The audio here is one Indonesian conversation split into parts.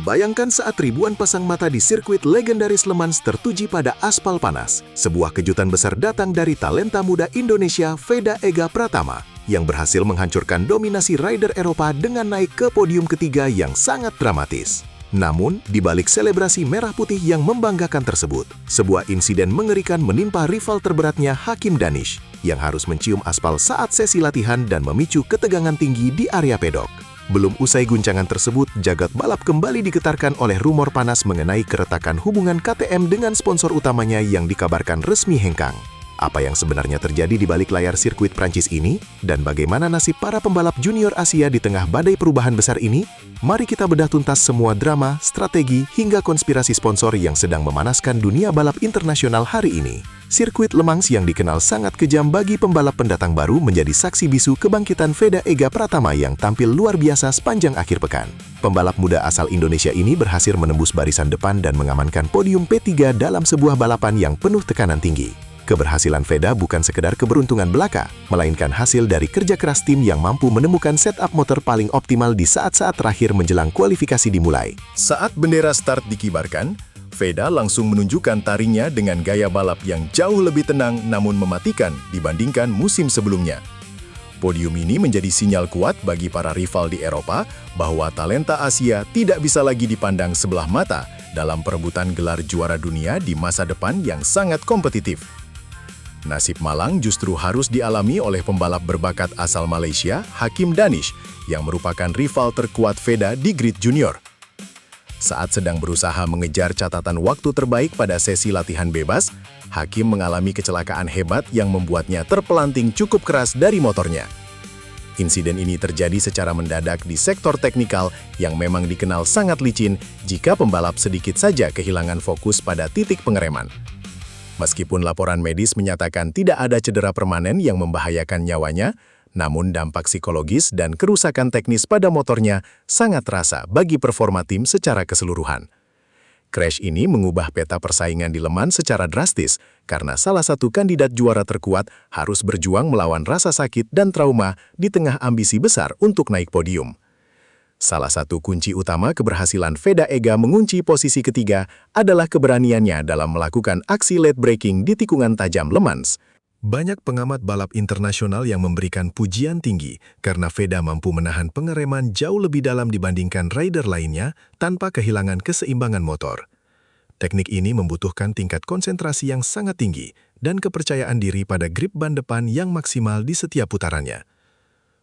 Bayangkan saat ribuan pasang mata di sirkuit legendaris Le Mans tertuju pada aspal panas. Sebuah kejutan besar datang dari talenta muda Indonesia Veda Ega Pratama yang berhasil menghancurkan dominasi rider Eropa dengan naik ke podium ketiga yang sangat dramatis. Namun, di balik selebrasi merah putih yang membanggakan tersebut, sebuah insiden mengerikan menimpa rival terberatnya Hakim Danish yang harus mencium aspal saat sesi latihan dan memicu ketegangan tinggi di area pedok. Belum usai guncangan tersebut, jagat balap kembali digetarkan oleh rumor panas mengenai keretakan hubungan KTM dengan sponsor utamanya yang dikabarkan resmi hengkang. Apa yang sebenarnya terjadi di balik layar sirkuit Prancis ini? Dan bagaimana nasib para pembalap junior Asia di tengah badai perubahan besar ini? Mari kita bedah tuntas semua drama, strategi, hingga konspirasi sponsor yang sedang memanaskan dunia balap internasional hari ini. Sirkuit Le Mans yang dikenal sangat kejam bagi pembalap pendatang baru menjadi saksi bisu kebangkitan Veda Ega Pratama yang tampil luar biasa sepanjang akhir pekan. Pembalap muda asal Indonesia ini berhasil menembus barisan depan dan mengamankan podium P3 dalam sebuah balapan yang penuh tekanan tinggi. Keberhasilan Veda bukan sekedar keberuntungan belaka, melainkan hasil dari kerja keras tim yang mampu menemukan setup motor paling optimal di saat-saat terakhir menjelang kualifikasi dimulai. Saat bendera start dikibarkan, Veda langsung menunjukkan taringnya dengan gaya balap yang jauh lebih tenang namun mematikan dibandingkan musim sebelumnya. Podium ini menjadi sinyal kuat bagi para rival di Eropa bahwa talenta Asia tidak bisa lagi dipandang sebelah mata dalam perebutan gelar juara dunia di masa depan yang sangat kompetitif. Nasib malang justru harus dialami oleh pembalap berbakat asal Malaysia, Hakim Danish, yang merupakan rival terkuat Veda di grid junior. Saat sedang berusaha mengejar catatan waktu terbaik pada sesi latihan bebas, Hakim mengalami kecelakaan hebat yang membuatnya terpelanting cukup keras dari motornya. Insiden ini terjadi secara mendadak di sektor teknikal yang memang dikenal sangat licin jika pembalap sedikit saja kehilangan fokus pada titik pengereman. Meskipun laporan medis menyatakan tidak ada cedera permanen yang membahayakan nyawanya, namun dampak psikologis dan kerusakan teknis pada motornya sangat terasa bagi performa tim secara keseluruhan. Crash ini mengubah peta persaingan di Le Mans secara drastis karena salah satu kandidat juara terkuat harus berjuang melawan rasa sakit dan trauma di tengah ambisi besar untuk naik podium. Salah satu kunci utama keberhasilan Veda Ega mengunci posisi ketiga adalah keberaniannya dalam melakukan aksi late braking di tikungan tajam Le Mans. Banyak pengamat balap internasional yang memberikan pujian tinggi karena Veda mampu menahan pengereman jauh lebih dalam dibandingkan rider lainnya tanpa kehilangan keseimbangan motor. Teknik ini membutuhkan tingkat konsentrasi yang sangat tinggi dan kepercayaan diri pada grip ban depan yang maksimal di setiap putarannya.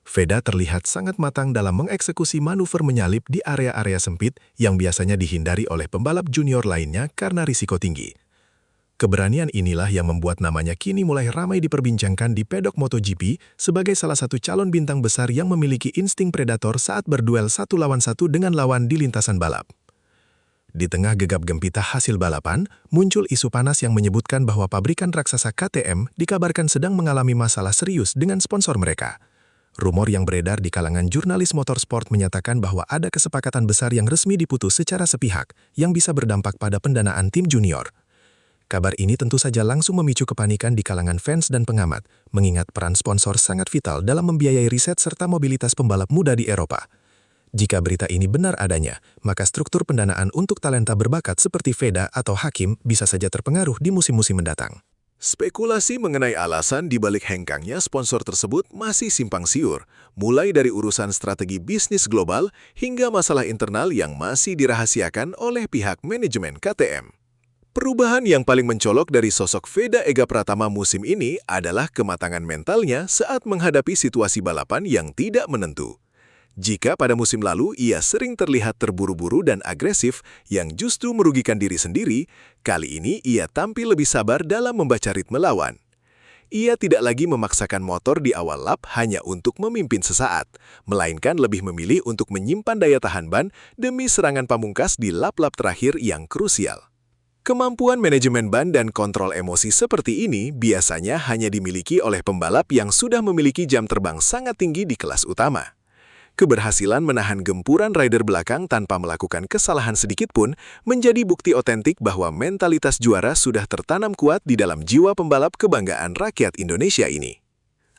Veda terlihat sangat matang dalam mengeksekusi manuver menyalip di area-area sempit yang biasanya dihindari oleh pembalap junior lainnya karena risiko tinggi. Keberanian inilah yang membuat namanya kini mulai ramai diperbincangkan di pedok MotoGP sebagai salah satu calon bintang besar yang memiliki insting predator saat berduel satu lawan satu dengan lawan di lintasan balap. Di tengah gegap gempita hasil balapan, muncul isu panas yang menyebutkan bahwa pabrikan raksasa KTM dikabarkan sedang mengalami masalah serius dengan sponsor mereka. Rumor yang beredar di kalangan jurnalis motorsport menyatakan bahwa ada kesepakatan besar yang resmi diputus secara sepihak yang bisa berdampak pada pendanaan tim junior. Kabar ini tentu saja langsung memicu kepanikan di kalangan fans dan pengamat, mengingat peran sponsor sangat vital dalam membiayai riset serta mobilitas pembalap muda di Eropa. Jika berita ini benar adanya, maka struktur pendanaan untuk talenta berbakat seperti Veda atau Hakim bisa saja terpengaruh di musim-musim mendatang. Spekulasi mengenai alasan dibalik hengkangnya sponsor tersebut masih simpang siur, mulai dari urusan strategi bisnis global hingga masalah internal yang masih dirahasiakan oleh pihak manajemen KTM. Perubahan yang paling mencolok dari sosok Veda Ega Pratama musim ini adalah kematangan mentalnya saat menghadapi situasi balapan yang tidak menentu. Jika pada musim lalu ia sering terlihat terburu-buru dan agresif yang justru merugikan diri sendiri, kali ini ia tampil lebih sabar dalam membaca ritme lawan. Ia tidak lagi memaksakan motor di awal lap hanya untuk memimpin sesaat, melainkan lebih memilih untuk menyimpan daya tahan ban demi serangan pamungkas di lap-lap terakhir yang krusial. Kemampuan manajemen ban dan kontrol emosi seperti ini biasanya hanya dimiliki oleh pembalap yang sudah memiliki jam terbang sangat tinggi di kelas utama. Keberhasilan menahan gempuran rider belakang tanpa melakukan kesalahan sedikit pun menjadi bukti otentik bahwa mentalitas juara sudah tertanam kuat di dalam jiwa pembalap kebanggaan rakyat Indonesia ini.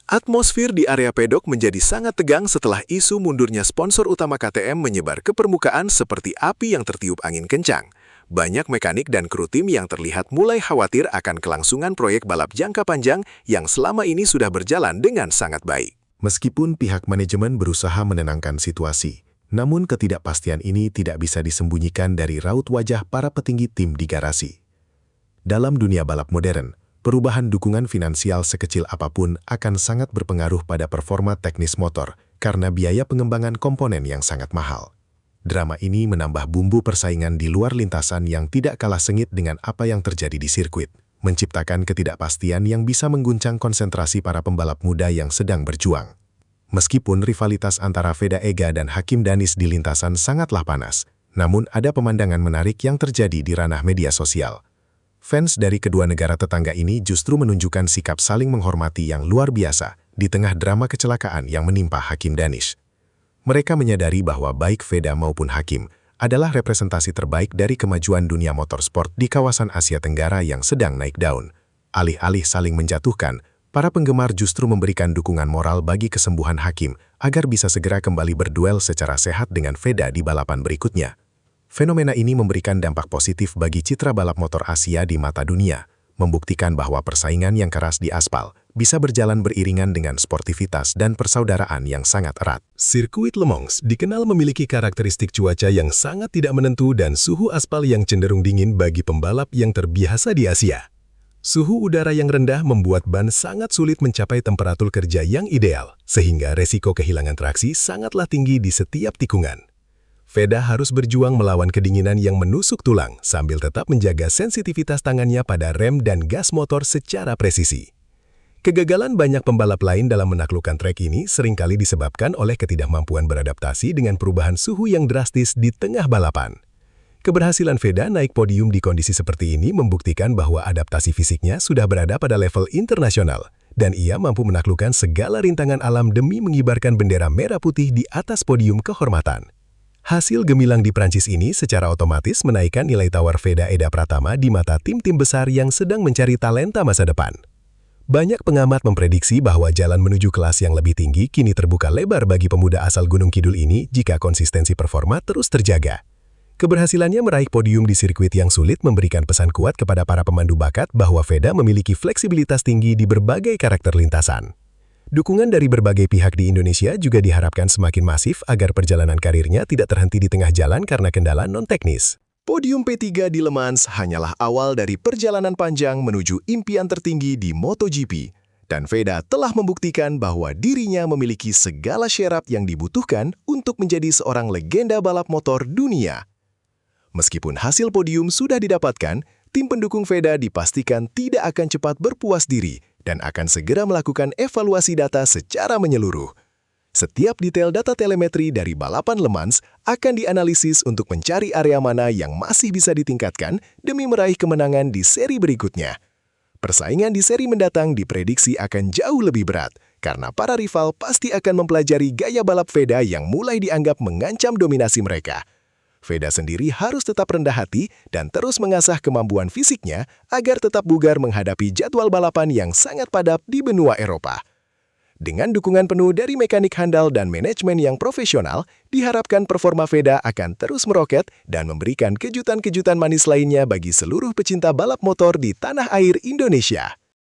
Atmosfer di area pedok menjadi sangat tegang setelah isu mundurnya sponsor utama KTM menyebar ke permukaan seperti api yang tertiup angin kencang. Banyak mekanik dan kru tim yang terlihat mulai khawatir akan kelangsungan proyek balap jangka panjang yang selama ini sudah berjalan dengan sangat baik. Meskipun pihak manajemen berusaha menenangkan situasi, namun ketidakpastian ini tidak bisa disembunyikan dari raut wajah para petinggi tim di garasi. Dalam dunia balap modern, perubahan dukungan finansial sekecil apapun akan sangat berpengaruh pada performa teknis motor karena biaya pengembangan komponen yang sangat mahal. Drama ini menambah bumbu persaingan di luar lintasan yang tidak kalah sengit dengan apa yang terjadi di sirkuit, menciptakan ketidakpastian yang bisa mengguncang konsentrasi para pembalap muda yang sedang berjuang. Meskipun rivalitas antara Veda Ega dan Hakim Danis di lintasan sangatlah panas, namun ada pemandangan menarik yang terjadi di ranah media sosial. Fans dari kedua negara tetangga ini justru menunjukkan sikap saling menghormati yang luar biasa di tengah drama kecelakaan yang menimpa Hakim Danis. Mereka menyadari bahwa baik Veda maupun Hakim adalah representasi terbaik dari kemajuan dunia motorsport di kawasan Asia Tenggara yang sedang naik daun. Alih-alih saling menjatuhkan, para penggemar justru memberikan dukungan moral bagi kesembuhan Hakim agar bisa segera kembali berduel secara sehat dengan Veda di balapan berikutnya. Fenomena ini memberikan dampak positif bagi citra balap motor Asia di mata dunia, membuktikan bahwa persaingan yang keras di aspal bisa berjalan beriringan dengan sportivitas dan persaudaraan yang sangat erat. Sirkuit Le Mans dikenal memiliki karakteristik cuaca yang sangat tidak menentu dan suhu aspal yang cenderung dingin bagi pembalap yang terbiasa di Asia. Suhu udara yang rendah membuat ban sangat sulit mencapai temperatur kerja yang ideal, sehingga resiko kehilangan traksi sangatlah tinggi di setiap tikungan. Veda harus berjuang melawan kedinginan yang menusuk tulang sambil tetap menjaga sensitivitas tangannya pada rem dan gas motor secara presisi. Kegagalan banyak pembalap lain dalam menaklukkan trek ini seringkali disebabkan oleh ketidakmampuan beradaptasi dengan perubahan suhu yang drastis di tengah balapan. Keberhasilan Veda naik podium di kondisi seperti ini membuktikan bahwa adaptasi fisiknya sudah berada pada level internasional, dan ia mampu menaklukkan segala rintangan alam demi mengibarkan bendera merah putih di atas podium kehormatan. Hasil gemilang di Prancis ini secara otomatis menaikkan nilai tawar Veda Ega Pratama di mata tim-tim besar yang sedang mencari talenta masa depan. Banyak pengamat memprediksi bahwa jalan menuju kelas yang lebih tinggi kini terbuka lebar bagi pemuda asal Gunung Kidul ini jika konsistensi performa terus terjaga. Keberhasilannya meraih podium di sirkuit yang sulit memberikan pesan kuat kepada para pemandu bakat bahwa Veda memiliki fleksibilitas tinggi di berbagai karakter lintasan. Dukungan dari berbagai pihak di Indonesia juga diharapkan semakin masif agar perjalanan karirnya tidak terhenti di tengah jalan karena kendala non-teknis. Podium P3 di Le Mans hanyalah awal dari perjalanan panjang menuju impian tertinggi di MotoGP. Dan Veda telah membuktikan bahwa dirinya memiliki segala syarat yang dibutuhkan untuk menjadi seorang legenda balap motor dunia. Meskipun hasil podium sudah didapatkan, tim pendukung Veda dipastikan tidak akan cepat berpuas diri dan akan segera melakukan evaluasi data secara menyeluruh. Setiap detail data telemetri dari balapan Le Mans akan dianalisis untuk mencari area mana yang masih bisa ditingkatkan demi meraih kemenangan di seri berikutnya. Persaingan di seri mendatang diprediksi akan jauh lebih berat, karena para rival pasti akan mempelajari gaya balap Veda yang mulai dianggap mengancam dominasi mereka. Veda sendiri harus tetap rendah hati dan terus mengasah kemampuan fisiknya agar tetap bugar menghadapi jadwal balapan yang sangat padat di benua Eropa. Dengan dukungan penuh dari mekanik handal dan manajemen yang profesional, diharapkan performa Veda akan terus meroket dan memberikan kejutan-kejutan manis lainnya bagi seluruh pecinta balap motor di tanah air Indonesia.